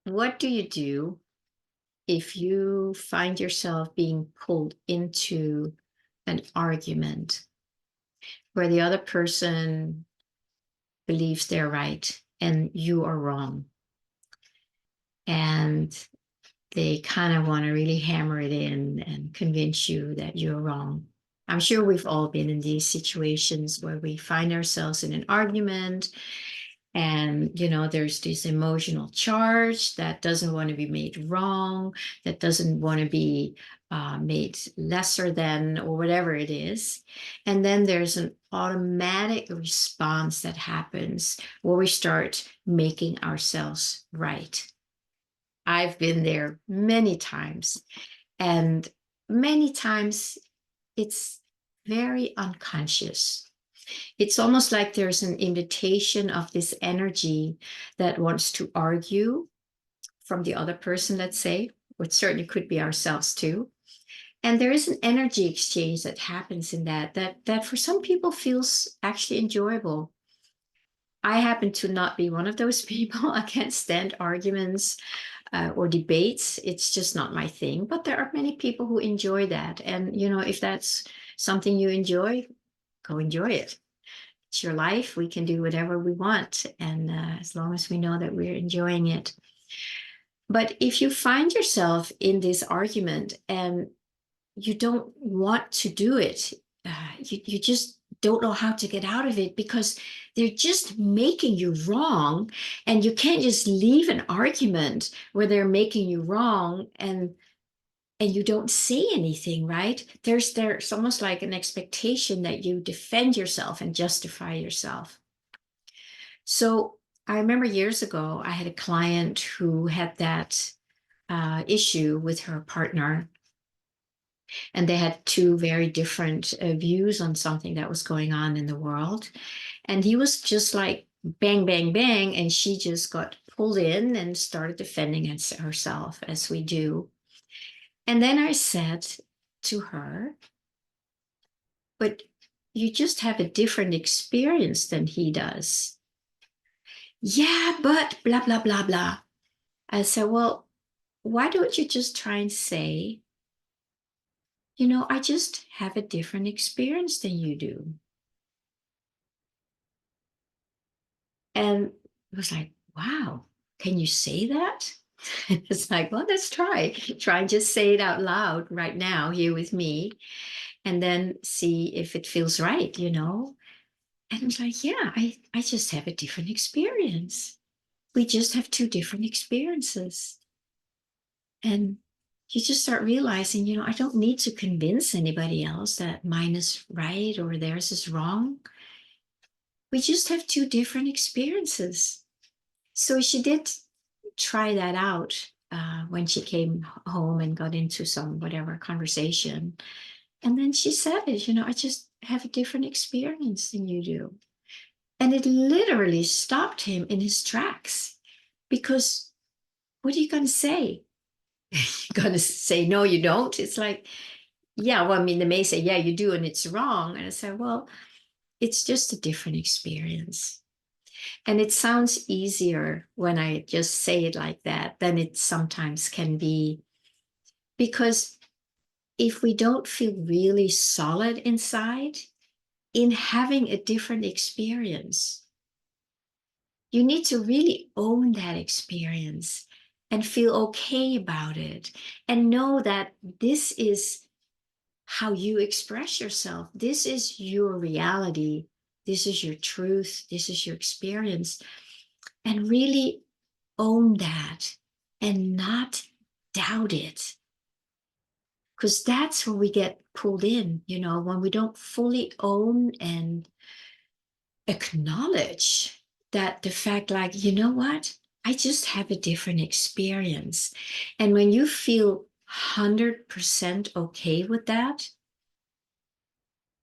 What do you do if you find yourself being pulled into an argument where the other person believes they're right and you are wrong? And they kind of want to really hammer it in and convince you that you're wrong. I'm sure we've all been in these situations where we find ourselves in an argument and, there's this emotional charge that doesn't want to be made wrong, that doesn't want to be made lesser than, or whatever it is. And then there's an automatic response that happens where we start making ourselves right. I've been there many times, and many times it's very unconscious. It's almost like there's an invitation of this energy that wants to argue from the other person, let's say, which certainly could be ourselves too. And there is an energy exchange that happens in that for some people feels actually enjoyable. I happen to not be one of those people. I can't stand arguments or debates. It's just not my thing. But there are many people who enjoy that. And, if that's something you enjoy, go enjoy it. It's your life. We can do whatever we want. And as long as we know that we're enjoying it. But if you find yourself in this argument and you don't want to do it, you just don't know how to get out of it because they're just making you wrong, and you can't just leave an argument where they're making you wrong and you don't say anything, right? There's almost like an expectation that you defend yourself and justify yourself. So I remember years ago I had a client who had that issue with her partner, and they had two very different views on something that was going on in the world. And he was just like bang, bang, bang. And she just got pulled in and started defending herself, as we do. And then I said to her, but you just have a different experience than he does. Yeah, but blah, blah, blah, blah. I said, well, why don't you just try and say, I just have a different experience than you do. And it was like, wow, can you say that? It's like, well, let's try. Try and just say it out loud right now here with me, and then see if it feels right. And I was like, yeah, I just have a different experience. We just have two different experiences. And you just start realizing, I don't need to convince anybody else that mine is right or theirs is wrong. We just have two different experiences. So she did try that out when she came home and got into some whatever conversation. And then she said it, I just have a different experience than you do. And it literally stopped him in his tracks, because what are you going to say? You're going to say, no, you don't? It's like, yeah, well, I mean, they may say, yeah, you do, and it's wrong. And I said, well, it's just a different experience. And it sounds easier when I just say it like that than it sometimes can be. Because if we don't feel really solid inside in having a different experience, you need to really own that experience and feel okay about it and know that this is how you express yourself. This is your reality. This is your truth. This is your experience. And really own that and not doubt it. Because that's where we get pulled in, when we don't fully own and acknowledge that the fact, like, you know what? I just have a different experience. And when you feel 100% okay with that,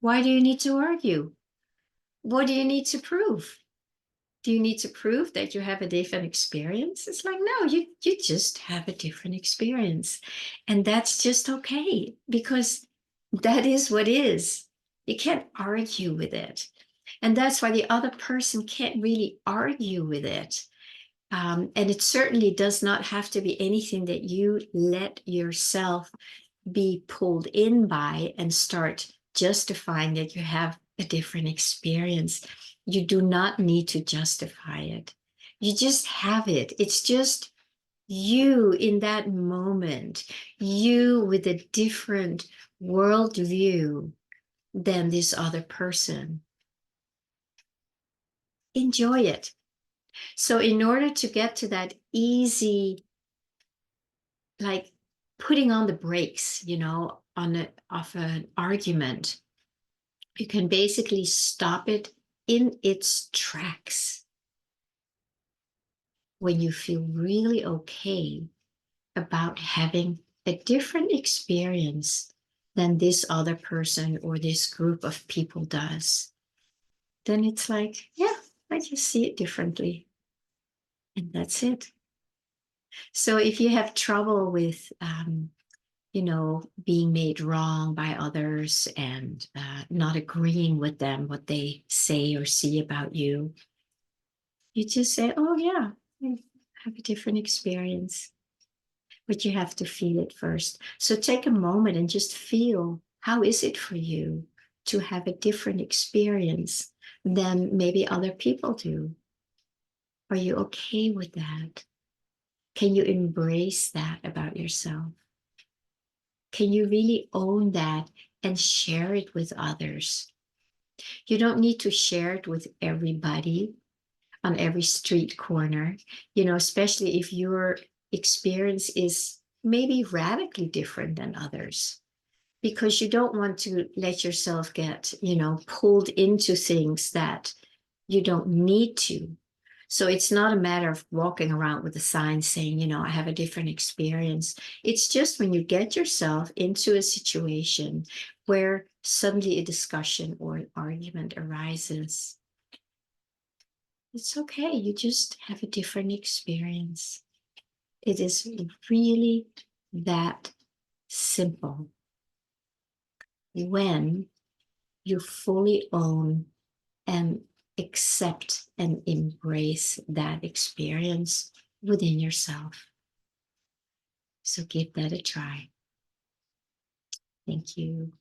why do you need to argue? What do you need to prove? Do you need to prove that you have a different experience? It's like, no, you just have a different experience. And that's just okay, because that is what is. You can't argue with it. And that's why the other person can't really argue with it. And it certainly does not have to be anything that you let yourself be pulled in by and start justifying that you have a different experience. You do not need to justify it. You just have it. It's just you in that moment, you with a different worldview than this other person. Enjoy it. So, in order to get to that easy, like putting on the brakes, of an argument, you can basically stop it in its tracks when you feel really okay about having a different experience than this other person or this group of people does. Then it's like, yeah, I just see it differently. And that's it. So if you have trouble with, being made wrong by others and not agreeing with them, what they say or see about you, you just say, oh, yeah, I have a different experience. But you have to feel it first. So take a moment and just feel, how is it for you to have a different experience than maybe other people do? Are you okay with that? Can you embrace that about yourself? Can you really own that and share it with others? You don't need to share it with everybody on every street corner, especially if your experience is maybe radically different than others, because you don't want to let yourself get, pulled into things that you don't need to. So it's not a matter of walking around with a sign saying, I have a different experience. It's just when you get yourself into a situation where suddenly a discussion or an argument arises, it's okay. You just have a different experience. It is really that simple when you fully own and accept and embrace that experience within yourself. So give that a try. Thank you.